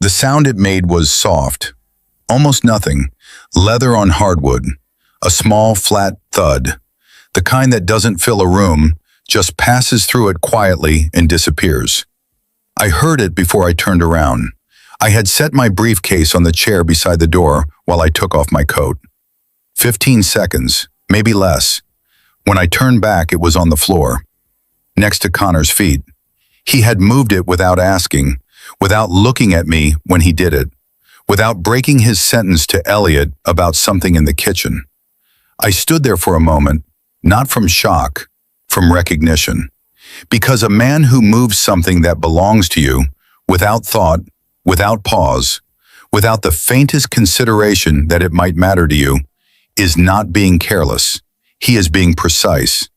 The sound it made was soft, almost nothing, leather on hardwood, a small, flat thud, the kind that doesn't fill a room, just passes through it quietly and disappears. I heard it before I turned around. I had set my briefcase on the chair beside the door while I took off my coat. 15 seconds, maybe less. When I turned back, it was on the floor, next to Connor's feet. He had moved it without asking, without looking at me when he did it, without breaking his sentence to Elliot about something in the kitchen. I stood there for a moment, not from shock, from recognition. Because a man who moves something that belongs to you, without thought, without pause, without the faintest consideration that it might matter to you, is not being careless. He is being precise.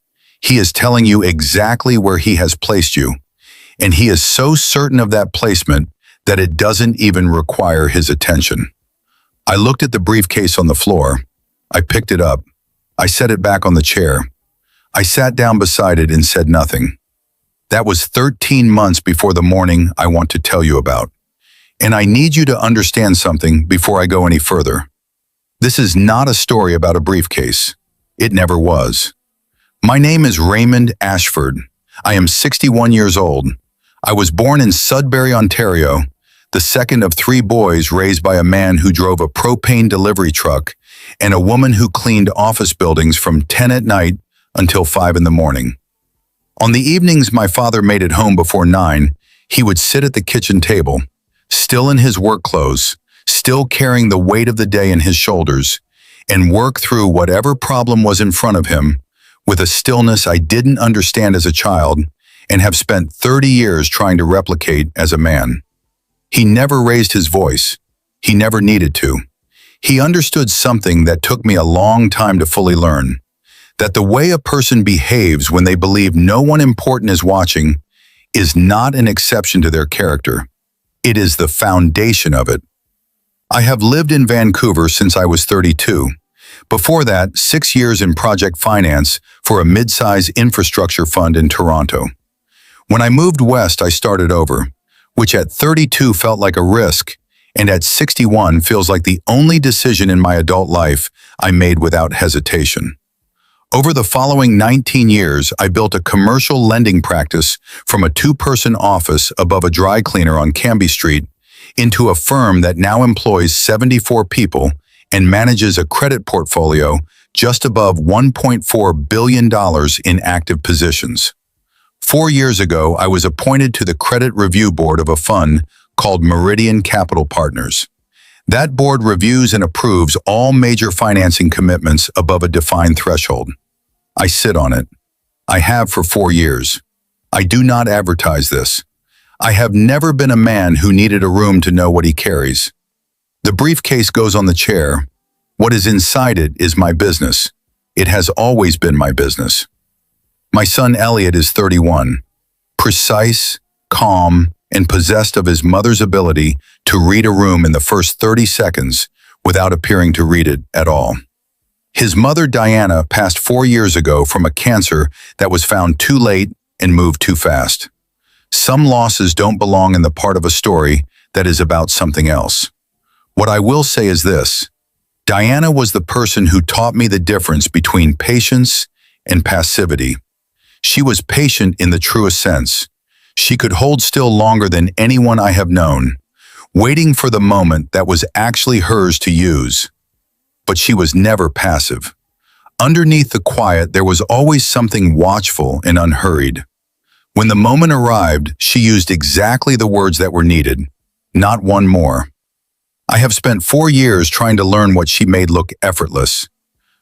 He is telling you exactly where he has placed you, and he is so certain of that placement that it doesn't even require his attention. I looked at the briefcase on the floor. I picked it up. I set it back on the chair. I sat down beside it and said nothing. That was 13 months before the morning I want to tell you about. And I need you to understand something before I go any further. This is not a story about a briefcase. It never was. My name is Raymond Ashford. I am 61 years old. I was born in Sudbury, Ontario, the second of 3 boys raised by a man who drove a propane delivery truck and a woman who cleaned office buildings from 10 at night until 5 in the morning. On the evenings my father made it home before 9, he would sit at the kitchen table, still in his work clothes, still carrying the weight of the day in his shoulders, and work through whatever problem was in front of him with a stillness I didn't understand as a child and have spent 30 years trying to replicate as a man. He never raised his voice. He never needed to. He understood something that took me a long time to fully learn, that the way a person behaves when they believe no one important is watching is not an exception to their character. It is the foundation of it. I have lived in Vancouver since I was 32. Before that, 6 years in project finance for a mid-size infrastructure fund in Toronto. When I moved west, I started over, which at 32 felt like a risk, and at 61 feels like the only decision in my adult life I made without hesitation. Over the following 19 years, I built a commercial lending practice from a 2-person office above a dry cleaner on Cambie Street into a firm that now employs 74 people and manages a credit portfolio just above $1.4 billion in active positions. 4 years ago, I was appointed to the credit review board of a fund called Meridian Capital Partners. That board reviews and approves all major financing commitments above a defined threshold. I sit on it. I have for 4 years. I do not advertise this. I have never been a man who needed a room to know what he carries. The briefcase goes on the chair. What is inside it is my business. It has always been my business. My son Elliot is 31, precise, calm, and possessed of his mother's ability to read a room in the first 30 seconds without appearing to read it at all. His mother Diana passed 4 years ago from a cancer that was found too late and moved too fast. Some losses don't belong in the part of a story that is about something else. What I will say is this: Diana was the person who taught me the difference between patience and passivity. She was patient in the truest sense. She could hold still longer than anyone I have known, waiting for the moment that was actually hers to use. But she was never passive. Underneath the quiet, there was always something watchful and unhurried. When the moment arrived, she used exactly the words that were needed, not one more. I have spent 4 years trying to learn what she made look effortless.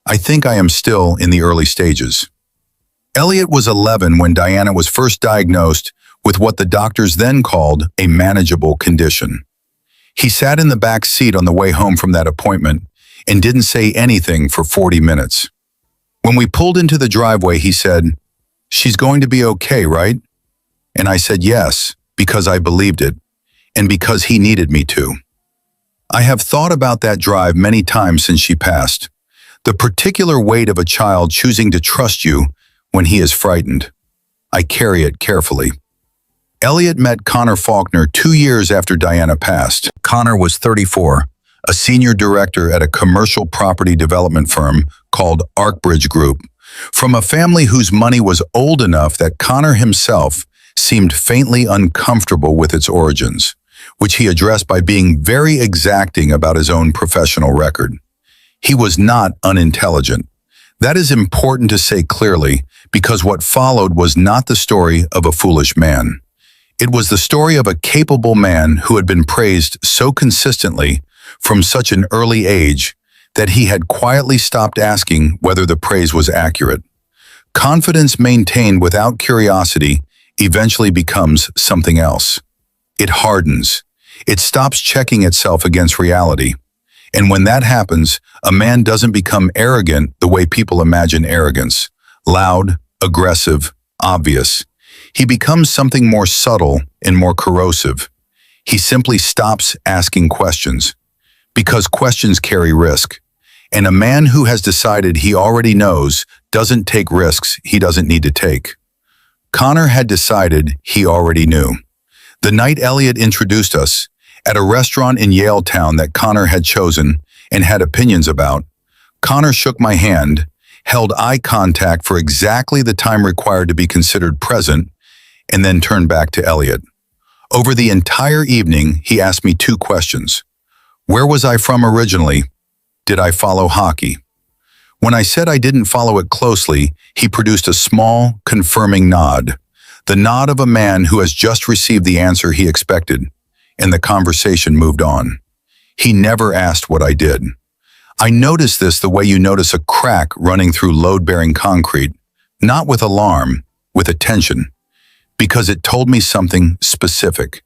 I think I am still in the early stages. Elliot was 11 when Diana was first diagnosed with what the doctors then called a manageable condition. He sat in the back seat on the way home from that appointment and didn't say anything for 40 minutes. When we pulled into the driveway, he said, "She's going to be okay, right?" And I said yes, because I believed it, and because he needed me to. I have thought about that drive many times since she passed. The particular weight of a child choosing to trust you when he is frightened. I carry it carefully. Elliot met Connor Faulkner 2 years after Diana passed. Connor was 34, a senior director at a commercial property development firm called Arkbridge Group, from a family whose money was old enough that Connor himself seemed faintly uncomfortable with its origins, which he addressed by being very exacting about his own professional record. He was not unintelligent. That is important to say clearly, because what followed was not the story of a foolish man. It was the story of a capable man who had been praised so consistently from such an early age that he had quietly stopped asking whether the praise was accurate. Confidence maintained without curiosity eventually becomes something else. It hardens. It stops checking itself against reality. And when that happens, a man doesn't become arrogant the way people imagine arrogance. Loud, aggressive, obvious. He becomes something more subtle and more corrosive. He simply stops asking questions, because questions carry risk. And a man who has decided he already knows doesn't take risks he doesn't need to take. Connor had decided he already knew. The night Elliot introduced us, at a restaurant in Yaletown that Connor had chosen and had opinions about, Connor shook my hand, held eye contact for exactly the time required to be considered present, and then turned back to Elliot. Over the entire evening, he asked me 2 questions. Where was I from originally? Did I follow hockey? When I said I didn't follow it closely, he produced a small, confirming nod. The nod of a man who has just received the answer he expected, and the conversation moved on. He never asked what I did. I noticed this the way you notice a crack running through load-bearing concrete, not with alarm, with attention, because it told me something specific.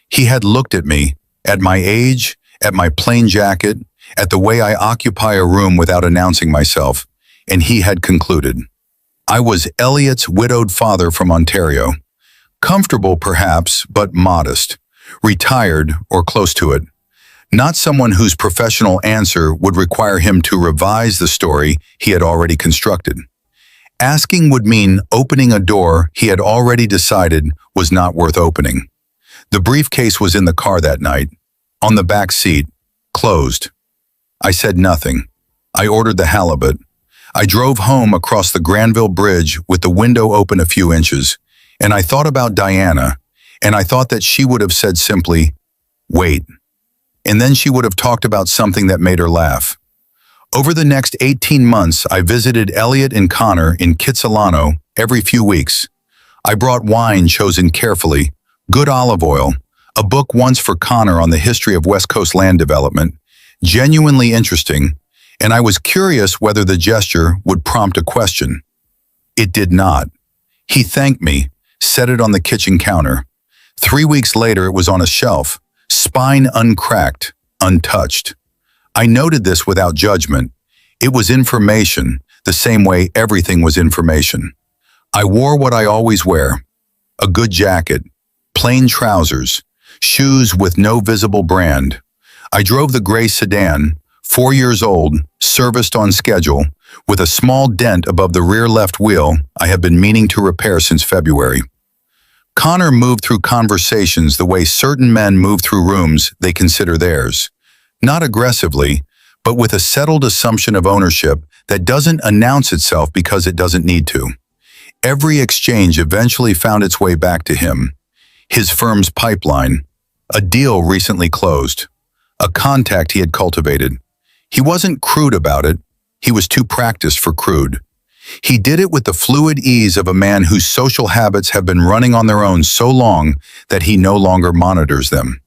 He had looked at me, at my age, at my plain jacket, at the way I occupy a room without announcing myself, and he had concluded. I was Elliot's widowed father from Ontario. Comfortable perhaps, but modest. Retired or close to it. Not someone whose professional answer would require him to revise the story he had already constructed. Asking would mean opening a door he had already decided was not worth opening. The briefcase was in the car that night, on the back seat, closed. I said nothing. I ordered the halibut. I drove home across the Granville Bridge with the window open a few inches, and I thought about Diana, and I thought that she would have said simply, wait. And then she would have talked about something that made her laugh. Over the next 18 months, I visited Elliot and Connor in Kitsilano every few weeks. I brought wine chosen carefully, good olive oil, a book once for Connor on the history of West Coast land development, genuinely interesting, and I was curious whether the gesture would prompt a question. It did not. He thanked me, set it on the kitchen counter. 3 weeks later, it was on a shelf, spine uncracked, untouched. I noted this without judgment. It was information, the same way everything was information. I wore what I always wear, a good jacket, plain trousers, shoes with no visible brand. I drove the gray sedan, 4 years old, serviced on schedule, with a small dent above the rear left wheel I have been meaning to repair since February. Connor moved through conversations the way certain men move through rooms they consider theirs. Not aggressively, but with a settled assumption of ownership that doesn't announce itself because it doesn't need to. Every exchange eventually found its way back to him. His firm's pipeline, a deal recently closed, a contact he had cultivated. He wasn't crude about it. He was too practiced for crude. He did it with the fluid ease of a man whose social habits have been running on their own so long that he no longer monitors them.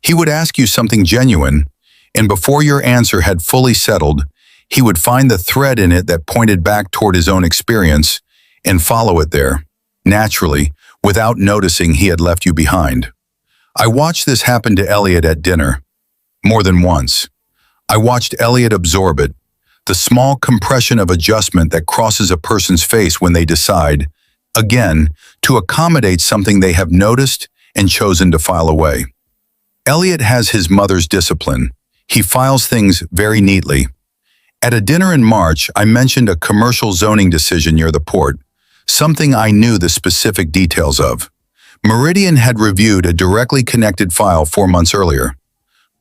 He would ask you something genuine, and before your answer had fully settled, he would find the thread in it that pointed back toward his own experience and follow it there, naturally, without noticing he had left you behind. I watched this happen to Elliot at dinner, more than once. I watched Elliot absorb it, the small compression of adjustment that crosses a person's face when they decide, again, to accommodate something they have noticed and chosen to file away. Elliot has his mother's discipline. He files things very neatly. At a dinner in March, I mentioned a commercial zoning decision near the port, something I knew the specific details of. Meridian had reviewed a directly connected file 4 months earlier.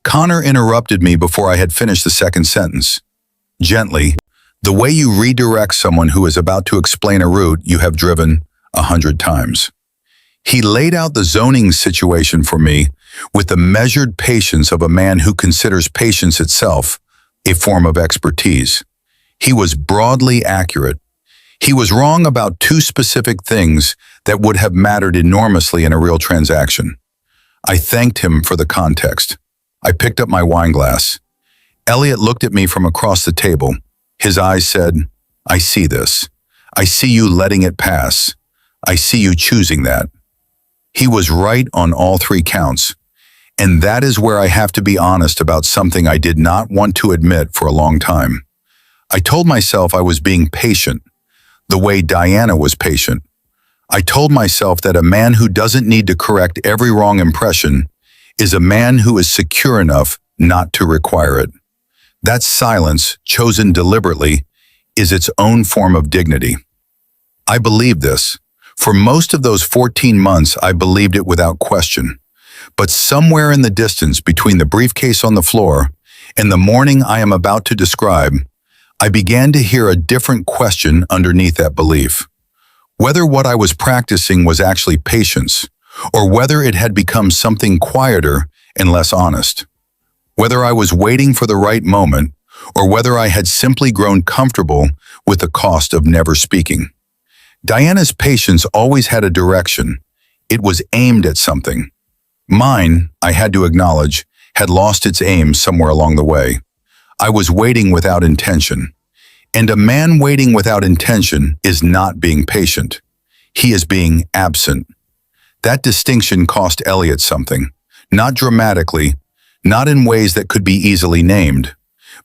Connor interrupted me before I had finished the second sentence. Gently, the way you redirect someone who is about to explain a route you have driven 100 times. He laid out the zoning situation for me with the measured patience of a man who considers patience itself a form of expertise. He was broadly accurate. He was wrong about two specific things that would have mattered enormously in a real transaction. I thanked him for the context. I picked up my wine glass. Elliot looked at me from across the table. His eyes said, "I see this. I see you letting it pass. I see you choosing that." He was right on all three counts. And that is where I have to be honest about something I did not want to admit for a long time. I told myself I was being patient, the way Diana was patient. I told myself that a man who doesn't need to correct every wrong impression is a man who is secure enough not to require it. That silence, chosen deliberately, is its own form of dignity. I believed this. For most of those 14 months, I believed it without question. But somewhere in the distance between the briefcase on the floor and the morning I am about to describe, I began to hear a different question underneath that belief. Whether what I was practicing was actually patience, or whether it had become something quieter and less honest. Whether I was waiting for the right moment, or whether I had simply grown comfortable with the cost of never speaking. Diana's patience always had a direction. It was aimed at something. Mine, I had to acknowledge, had lost its aim somewhere along the way. I was waiting without intention. And a man waiting without intention is not being patient. He is being absent. That distinction cost Elliot something. Not dramatically, not in ways that could be easily named,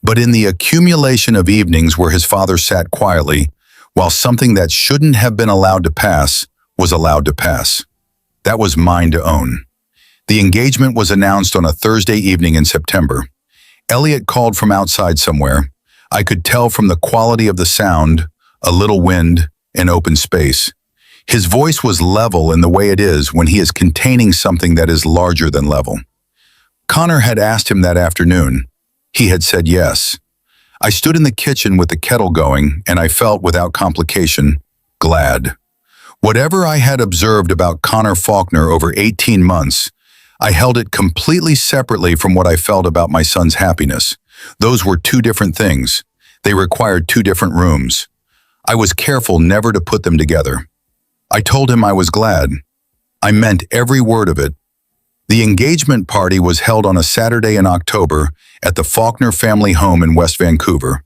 but in the accumulation of evenings where his father sat quietly, while something that shouldn't have been allowed to pass was allowed to pass. That was mine to own. The engagement was announced on a Thursday evening in September. Elliot called from outside somewhere. I could tell from the quality of the sound, a little wind, and open space. His voice was level in the way it is when he is containing something that is larger than level. Connor had asked him that afternoon. He had said yes. I stood in the kitchen with the kettle going, and I felt, without complication, glad. Whatever I had observed about Connor Faulkner over 18 months, I held it completely separately from what I felt about my son's happiness. Those were two different things. They required two different rooms. I was careful never to put them together. I told him I was glad. I meant every word of it. The engagement party was held on a Saturday in October at the Faulkner family home in West Vancouver,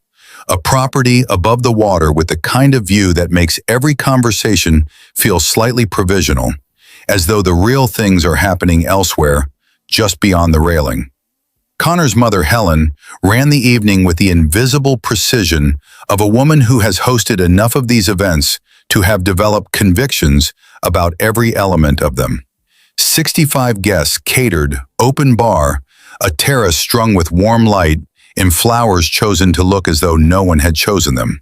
a property above the water with the kind of view that makes every conversation feel slightly provisional, as though the real things are happening elsewhere, just beyond the railing. Connor's mother, Helen, ran the evening with the invisible precision of a woman who has hosted enough of these events to have developed convictions about every element of them. 65 guests catered, open bar, a terrace strung with warm light, and flowers chosen to look as though no one had chosen them.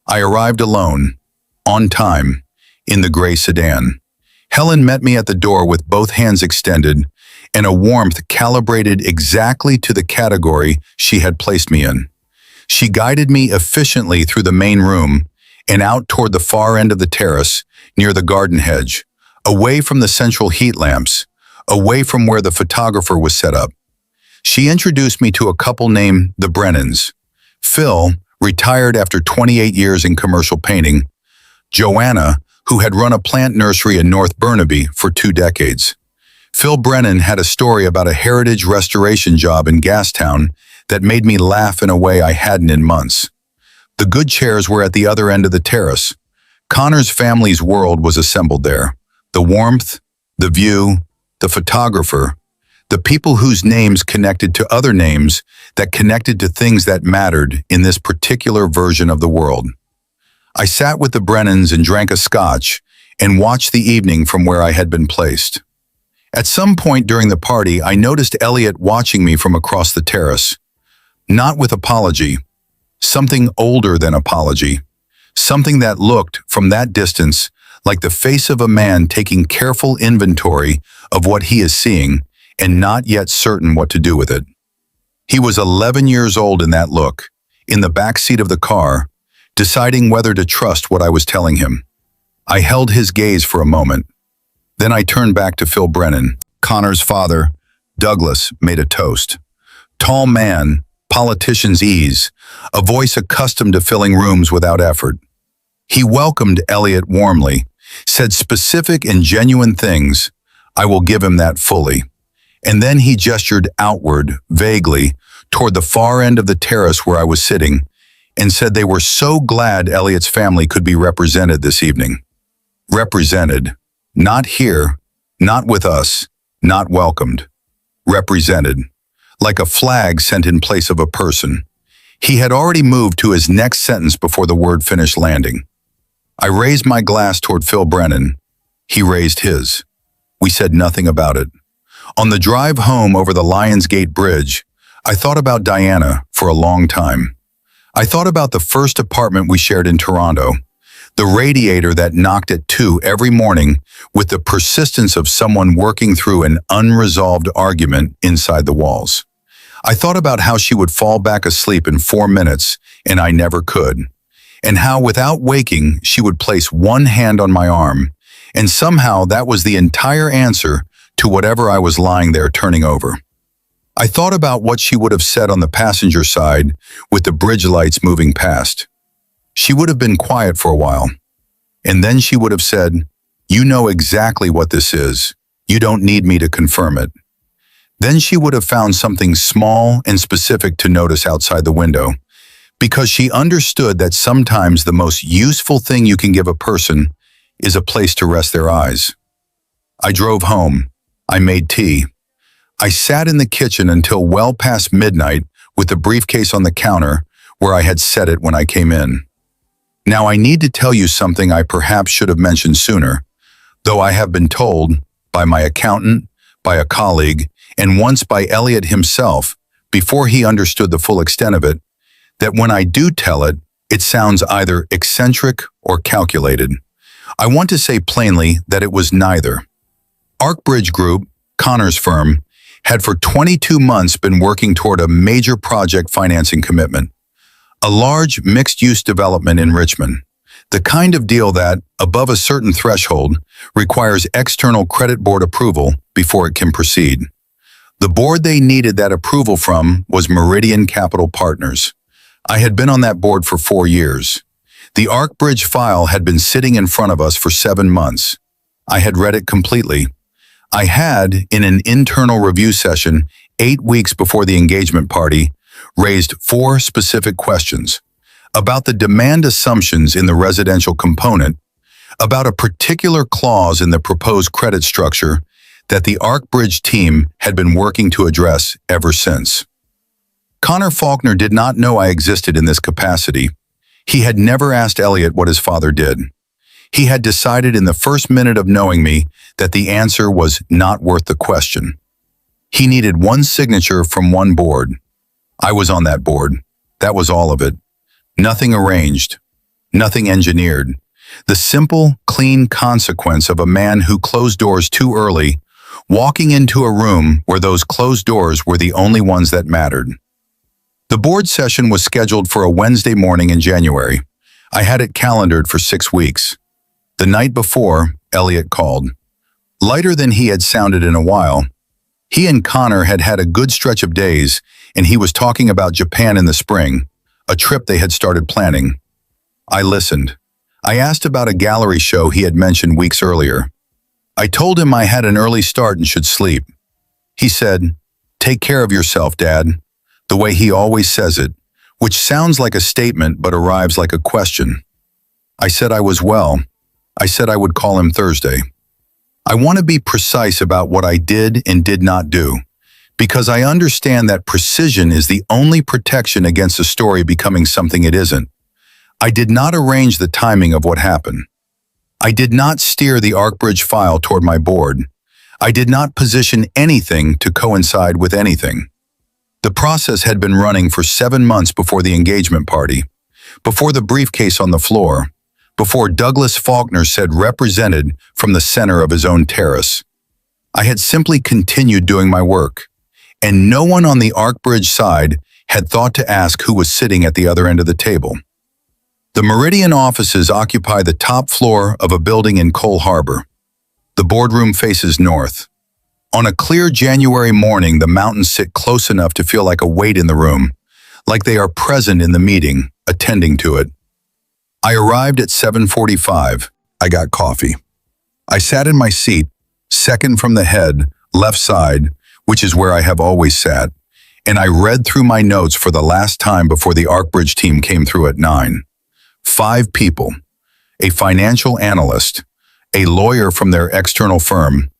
I arrived alone, on time, in the gray sedan. Helen met me at the door with both hands extended and a warmth calibrated exactly to the category she had placed me in. She guided me efficiently through the main room and out toward the far end of the terrace near the garden hedge, away from the central heat lamps, away from where the photographer was set up. She introduced me to a couple named the Brennans. Phil, retired after 28 years in commercial painting. Joanna, who had run a plant nursery in North Burnaby for 2 decades. Phil Brennan had a story about a heritage restoration job in Gastown that made me laugh in a way I hadn't in months. The good chairs were at the other end of the terrace. Connor's family's world was assembled there. The warmth, the view, the photographer, the people whose names connected to other names that connected to things that mattered in this particular version of the world. I sat with the Brennans and drank a scotch and watched the evening from where I had been placed. At some point during the party, I noticed Elliot watching me from across the terrace. Not with apology, something older than apology, something that looked, from that distance, like the face of a man taking careful inventory of what he is seeing and not yet certain what to do with it. He was 11 years old in that look, in the back seat of the car, deciding whether to trust what I was telling him. I held his gaze for a moment. Then I turned back to Phil Brennan. Connor's father, Douglas, made a toast. Tall man, politician's ease, a voice accustomed to filling rooms without effort. He welcomed Elliot warmly, said specific and genuine things. I will give him that fully. And then he gestured outward, vaguely, toward the far end of the terrace where I was sitting, and said they were so glad Elliot's family could be represented this evening. Represented. Not here, not with us, not welcomed. Represented. Like a flag sent in place of a person. He had already moved to his next sentence before the word finished landing. I raised my glass toward Phil Brennan. He raised his. We said nothing about it. On the drive home over the Lions Gate Bridge, I thought about Diana for a long time. I thought about the first apartment we shared in Toronto, the radiator that knocked at 2 every morning with the persistence of someone working through an unresolved argument inside the walls. I thought about how she would fall back asleep in 4 minutes, and I never could, and how without waking she would place one hand on my arm, and somehow that was the entire answer to whatever I was lying there turning over. I thought about what she would have said on the passenger side with the bridge lights moving past. She would have been quiet for a while, and then she would have said, "You know exactly what this is. You don't need me to confirm it." Then she would have found something small and specific to notice outside the window, because she understood that sometimes the most useful thing you can give a person is a place to rest their eyes. I drove home. I made tea. I sat in the kitchen until well past midnight with the briefcase on the counter where I had set it when I came in. Now I need to tell you something I perhaps should have mentioned sooner, though I have been told by my accountant, by a colleague, and once by Elliot himself, before he understood the full extent of it, that when I do tell it, it sounds either eccentric or calculated. I want to say plainly that it was neither. Arkbridge Group, Connor's firm, had for 22 months been working toward a major project financing commitment, a large mixed-use development in Richmond, the kind of deal that, above a certain threshold, requires external credit board approval before it can proceed. The board they needed that approval from was Meridian Capital Partners. I had been on that board for 4 years. The Arkbridge file had been sitting in front of us for 7 months. I had read it completely. I had, in an internal review session 8 weeks before the engagement party, raised 4 specific questions about the demand assumptions in the residential component, about a particular clause in the proposed credit structure that the Arkbridge team had been working to address ever since. Connor Faulkner did not know I existed in this capacity. He had never asked Elliot what his father did. He had decided in the first minute of knowing me that the answer was not worth the question. He needed one signature from one board. I was on that board. That was all of it. Nothing arranged. Nothing engineered. The simple, clean consequence of a man who closed doors too early, walking into a room where those closed doors were the only ones that mattered. The board session was scheduled for a Wednesday morning in January. I had it calendared for 6 weeks. The night before, Elliot called. Lighter than he had sounded in a while. He and Connor had had a good stretch of days, and he was talking about Japan in the spring, a trip they had started planning. I listened. I asked about a gallery show he had mentioned weeks earlier. I told him I had an early start and should sleep. He said, "Take care of yourself, Dad," the way he always says it, which sounds like a statement but arrives like a question. I said I was well. I said I would call him Thursday. I want to be precise about what I did and did not do, because I understand that precision is the only protection against a story becoming something it isn't. I did not arrange the timing of what happened. I did not steer the Arkbridge file toward my board. I did not position anything to coincide with anything. The process had been running for 7 months before the engagement party, before the briefcase on the floor, before Douglas Faulkner said represented from the center of his own terrace. I had simply continued doing my work, and no one on the Arc Bridge side had thought to ask who was sitting at the other end of the table. The Meridian offices occupy the top floor of a building in Cole Harbor. The boardroom faces north. On a clear January morning, the mountains sit close enough to feel like a weight in the room, like they are present in the meeting, attending to it. I arrived at 7:45. I got coffee. I sat in my seat, second from the head, left side, which is where I have always sat, and I read through my notes for the last time before the Arc Bridge team came through at 9. 5 people, a financial analyst, a lawyer from their external firm,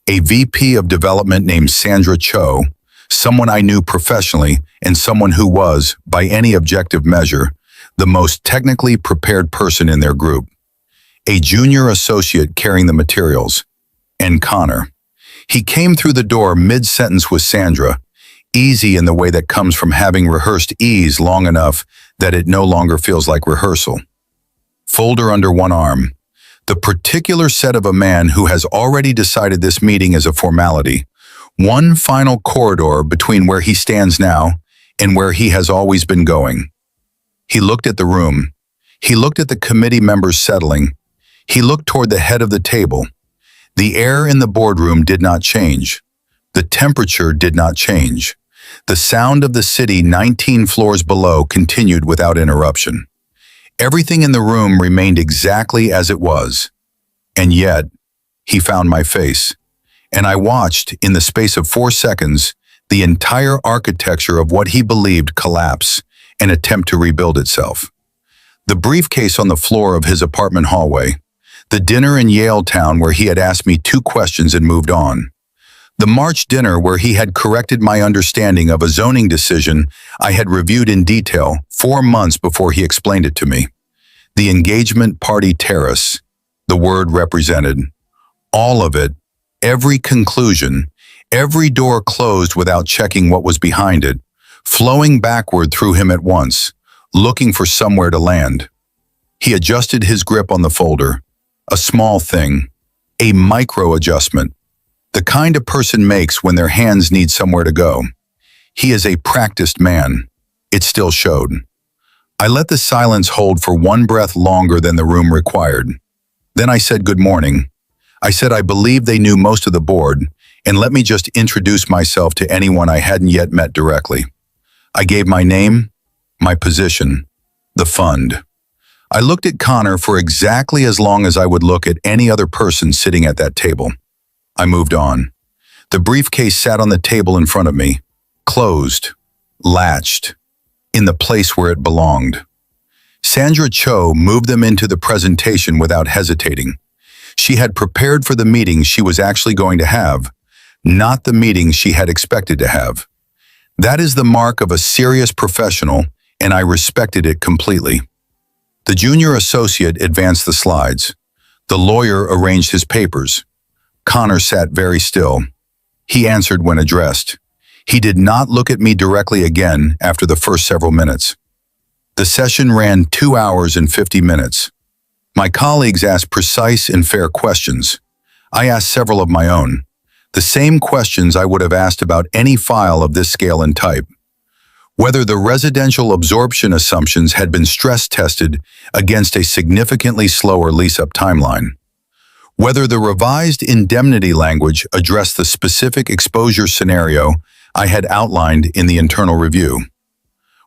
a VP of development named Sandra Cho, someone I knew professionally and someone who was, by any objective measure, the most technically prepared person in their group, a junior associate carrying the materials, and Connor. He came through the door mid-sentence with Sandra, easy in the way that comes from having rehearsed ease long enough that it no longer feels like rehearsal. Folder under one arm. The particular set of a man who has already decided this meeting is a formality. One final corridor between where he stands now and where he has always been going. He looked at the room. He looked at the committee members settling. He looked toward the head of the table. The air in the boardroom did not change. The temperature did not change. The sound of the city 19 floors below continued without interruption. Everything in the room remained exactly as it was. And yet, he found my face, and I watched, in the space of 4 seconds, the entire architecture of what he believed collapse and attempt to rebuild itself. The briefcase on the floor of his apartment hallway, the dinner in Yale Town where he had asked me 2 questions and moved on, the March dinner where he had corrected my understanding of a zoning decision I had reviewed in detail 4 months before he explained it to me. The engagement party terrace, the word represented. All of it, every conclusion, every door closed without checking what was behind it, flowing backward through him at once, looking for somewhere to land. He adjusted his grip on the folder. A small thing, a micro adjustment, the kind a person makes when their hands need somewhere to go. He is a practiced man. It still showed. I let the silence hold for 1 breath longer than the room required. Then I said good morning. I said I believed they knew most of the board, and let me just introduce myself to anyone I hadn't yet met directly. I gave my name, my position, the fund. I looked at Connor for exactly as long as I would look at any other person sitting at that table. I moved on. The briefcase sat on the table in front of me, closed, latched, in the place where it belonged. Sandra Cho moved them into the presentation without hesitating. She had prepared for the meeting she was actually going to have, not the meeting she had expected to have. That is the mark of a serious professional, and I respected it completely. The junior associate advanced the slides. The lawyer arranged his papers. Connor sat very still. He answered when addressed. He did not look at me directly again after the first several minutes. The session ran 2 hours and 50 minutes. My colleagues asked precise and fair questions. I asked several of my own, the same questions I would have asked about any file of this scale and type. Whether the residential absorption assumptions had been stress tested against a significantly slower lease-up timeline. Whether the revised indemnity language addressed the specific exposure scenario I had outlined in the internal review.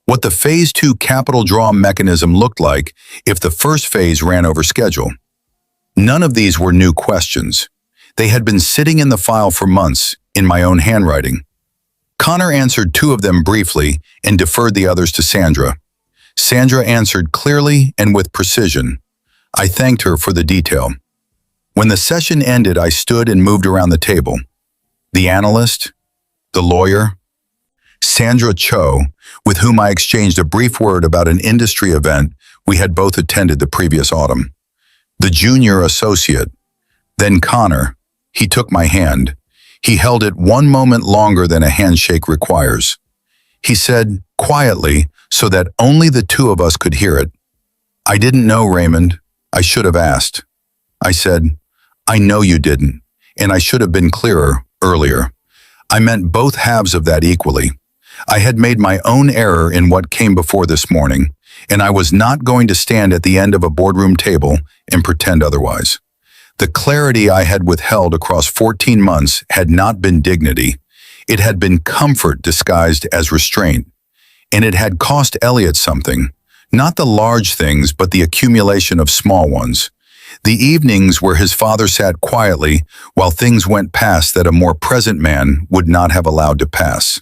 What the Phase 2 capital draw mechanism looked like if the first phase ran over schedule. None of these were new questions. They had been sitting in the file for months, in my own handwriting. Connor answered 2 of them briefly and deferred the others to Sandra. Sandra answered clearly and with precision. I thanked her for the detail. When the session ended, I stood and moved around the table. The analyst, the lawyer, Sandra Cho, with whom I exchanged a brief word about an industry event we had both attended the previous autumn. The junior associate, then Connor. He took my hand. He held it 1 moment longer than a handshake requires. He said, quietly, so that only the 2 of us could hear it, "I didn't know, Raymond. I should have asked. I said, I know you didn't, and I should have been clearer earlier. I meant both halves of that equally. I had made my own error in what came before this morning, and I was not going to stand at the end of a boardroom table and pretend otherwise. The clarity I had withheld across 14 months had not been dignity. It had been comfort disguised as restraint. And it had cost Elliot something. Not the large things, but the accumulation of small ones. The evenings where his father sat quietly while things went past that a more present man would not have allowed to pass.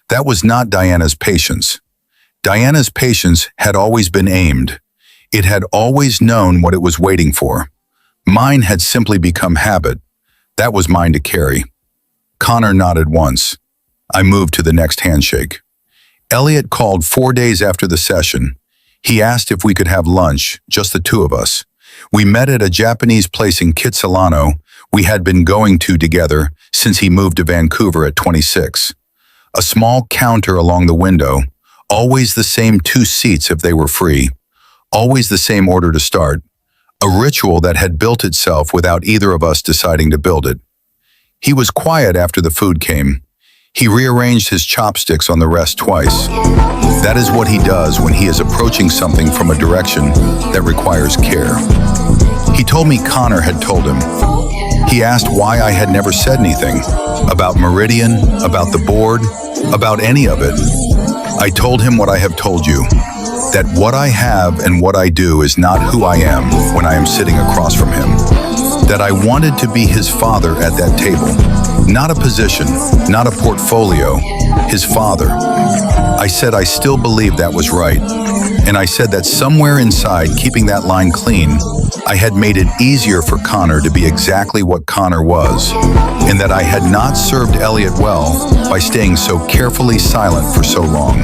That was not Diana's patience. Diana's patience had always been aimed. It had always known what it was waiting for. Mine had simply become habit. That was mine to carry. Connor nodded once. I moved to the next handshake. Elliot called 4 days after the session. He asked if we could have lunch, just the two of us. We met at a Japanese place in Kitsilano we had been going to together since he moved to Vancouver at 26. A small counter along the window, always the same 2 seats if they were free, always the same order to start, a ritual that had built itself without either of us deciding to build it. He was quiet after the food came. He rearranged his chopsticks on the rest twice. That is what he does when he is approaching something from a direction that requires care. He told me Connor had told him. He asked why I had never said anything, about Meridian, about the board, about any of it. I told him what I have told you, that what I have and what I do is not who I am when I am sitting across from him. That I wanted to be his father at that table. Not a position, not a portfolio, his father. I said I still believed that was right. And I said that somewhere inside, keeping that line clean, I had made it easier for Connor to be exactly what Connor was, and that I had not served Elliot well by staying so carefully silent for so long.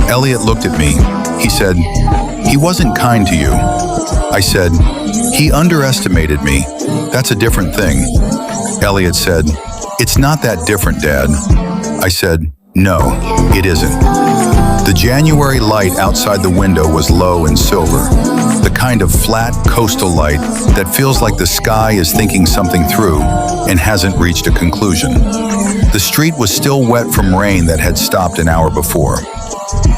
Elliot looked at me. He said, "He wasn't kind to you." I said, "He underestimated me. That's a different thing." Elliot said, "It's not that different, Dad." I said, "No, it isn't." The January light outside the window was low and silver, the kind of flat coastal light that feels like the sky is thinking something through and hasn't reached a conclusion. The street was still wet from rain that had stopped an hour before.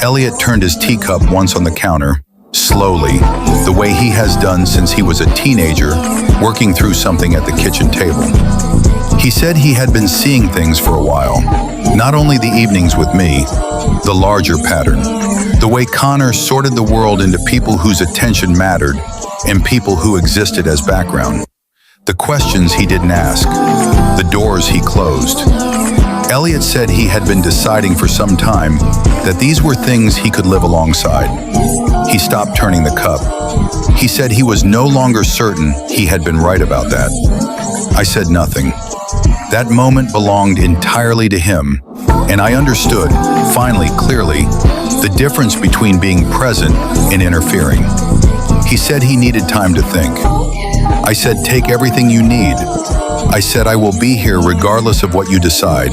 Elliot turned his teacup once on the counter, slowly, the way he has done since he was a teenager, working through something at the kitchen table. He said he had been seeing things for a while, not only the evenings with me, the larger pattern, the way Connor sorted the world into people whose attention mattered and people who existed as background. The questions he didn't ask, the doors he closed. Elliot said he had been deciding for some time that these were things he could live alongside. He stopped turning the cup. He said he was no longer certain he had been right about that. I said nothing. That moment belonged entirely to him, and I understood, finally, clearly, the difference between being present and interfering. He said he needed time to think. I said, "Take everything you need." I said, "I will be here regardless of what you decide."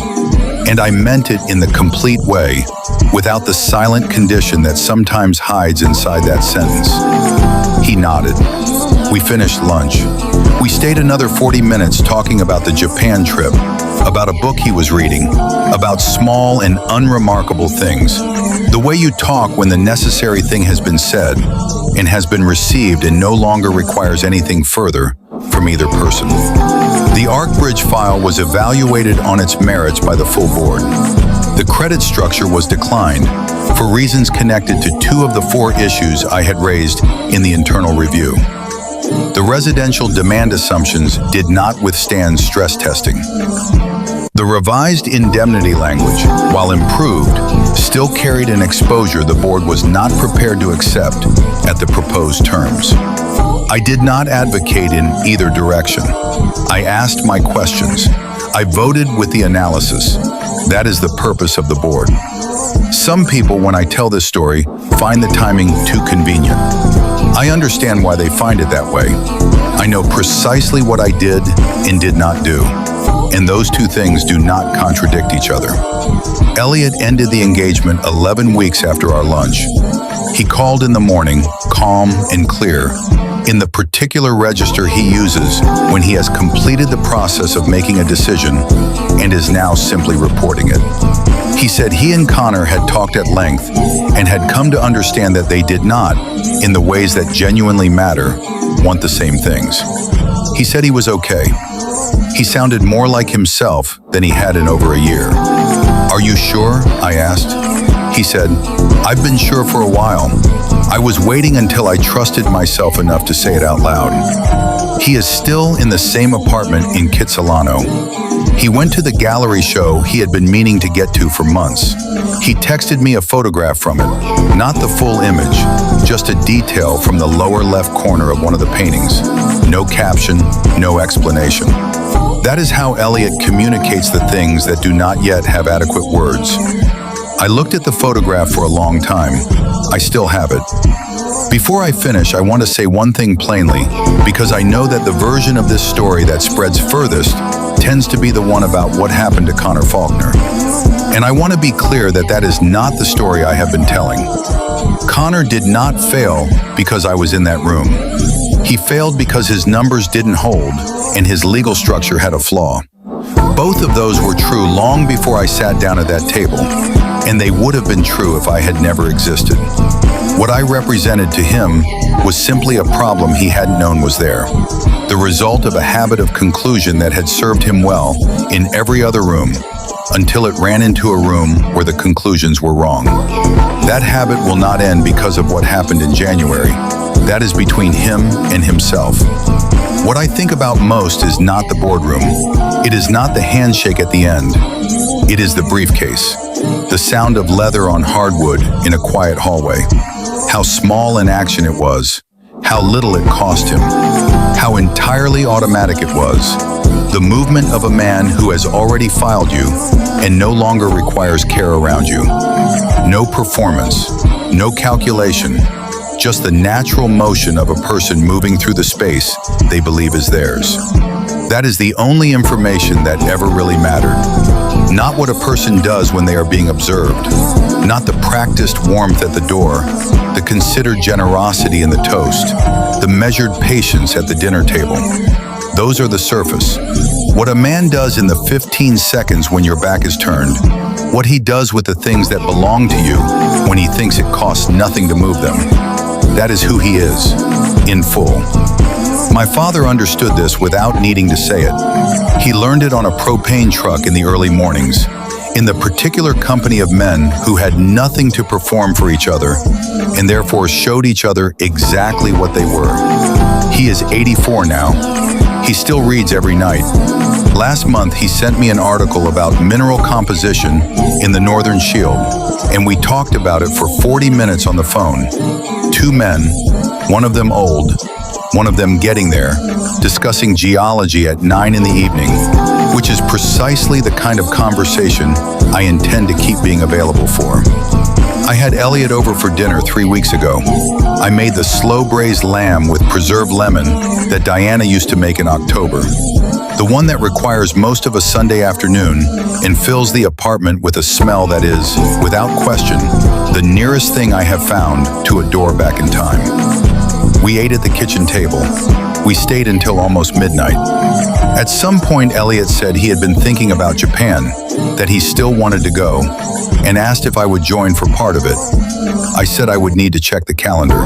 And I meant it in the complete way, without the silent condition that sometimes hides inside that sentence. He nodded. We finished lunch. We stayed another 40 minutes talking about the Japan trip, about a book he was reading, about small and unremarkable things. The way you talk when the necessary thing has been said and has been received and no longer requires anything further from either person. The ArcBridge file was evaluated on its merits by the full board. The credit structure was declined for reasons connected to 2 of the 4 issues I had raised in the internal review. The residential demand assumptions did not withstand stress testing. The revised indemnity language, while improved, still carried an exposure the board was not prepared to accept at the proposed terms. I did not advocate in either direction. I asked my questions. I voted with the analysis. That is the purpose of the board. Some people, when I tell this story, find the timing too convenient. I understand why they find it that way. I know precisely what I did and did not do, and those 2 things do not contradict each other. Elliot ended the engagement 11 weeks after our lunch. He called in the morning, calm and clear. in the particular register he uses when he has completed the process of making a decision and is now simply reporting it. He said he and Connor had talked at length and had come to understand that they did not, in the ways that genuinely matter, want the same things. He said he was okay. He sounded more like himself than he had in over a year. "Are you sure?" I asked. He said, "I've been sure for a while. I was waiting until I trusted myself enough to say it out loud." He is still in the same apartment in Kitsilano. He went to the gallery show he had been meaning to get to for months. He texted me a photograph from it, not the full image, just a detail from the lower left corner of one of the paintings. No caption, no explanation. That is how Elliot communicates the things that do not yet have adequate words. I looked at the photograph for a long time. I still have it. Before I finish, I want to say one thing plainly, because I know that the version of this story that spreads furthest tends to be the one about what happened to Connor Faulkner. And I want to be clear that that is not the story I have been telling. Connor did not fail because I was in that room. He failed because his numbers didn't hold and his legal structure had a flaw. Both of those were true long before I sat down at that table, and they would have been true if I had never existed. What I represented to him was simply a problem he hadn't known was there, the result of a habit of conclusion that had served him well in every other room, until it ran into a room where the conclusions were wrong. That habit will not end because of what happened in January. That is between him and himself. What I think about most is not the boardroom. It is not the handshake at the end. It is the briefcase, the sound of leather on hardwood in a quiet hallway. How small an action it was, how little it cost him, how entirely automatic it was. The movement of a man who has already filed you and no longer requires care around you. No performance, no calculation, just the natural motion of a person moving through the space they believe is theirs. That is the only information that ever really mattered. Not what a person does when they are being observed, not the practiced warmth at the door, the considered generosity in the toast, the measured patience at the dinner table. Those are the surface. What a man does in the 15 seconds when your back is turned, what he does with the things that belong to you when he thinks it costs nothing to move them. That is who he is, in full. My father understood this without needing to say it. He learned it on a propane truck in the early mornings, in the particular company of men who had nothing to perform for each other, and therefore showed each other exactly what they were. He is 84 now. He still reads every night. Last month, he sent me an article about mineral composition in the Northern Shield, and we talked about it for 40 minutes on the phone. Two men, one of them old, one of them getting there, discussing geology at 9 in the evening, which is precisely the kind of conversation I intend to keep being available for. I had Elliot over for dinner 3 weeks ago. I made the slow-braised lamb with preserved lemon that Diana used to make in October, the one that requires most of a Sunday afternoon and fills the apartment with a smell that is, without question, the nearest thing I have found to a door back in time. We ate at the kitchen table. We stayed until almost midnight. At some point, Elliot said he had been thinking about Japan, that he still wanted to go, and asked if I would join for part of it. I said I would need to check the calendar.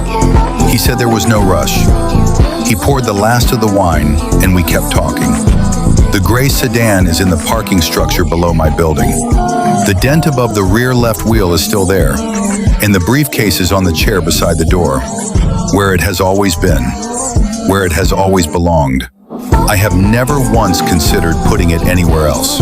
He said there was no rush. He poured the last of the wine, and we kept talking. The gray sedan is in the parking structure below my building. The dent above the rear left wheel is still there, and the briefcase is on the chair beside the door, where it has always been, where it has always belonged. I have never once considered putting it anywhere else.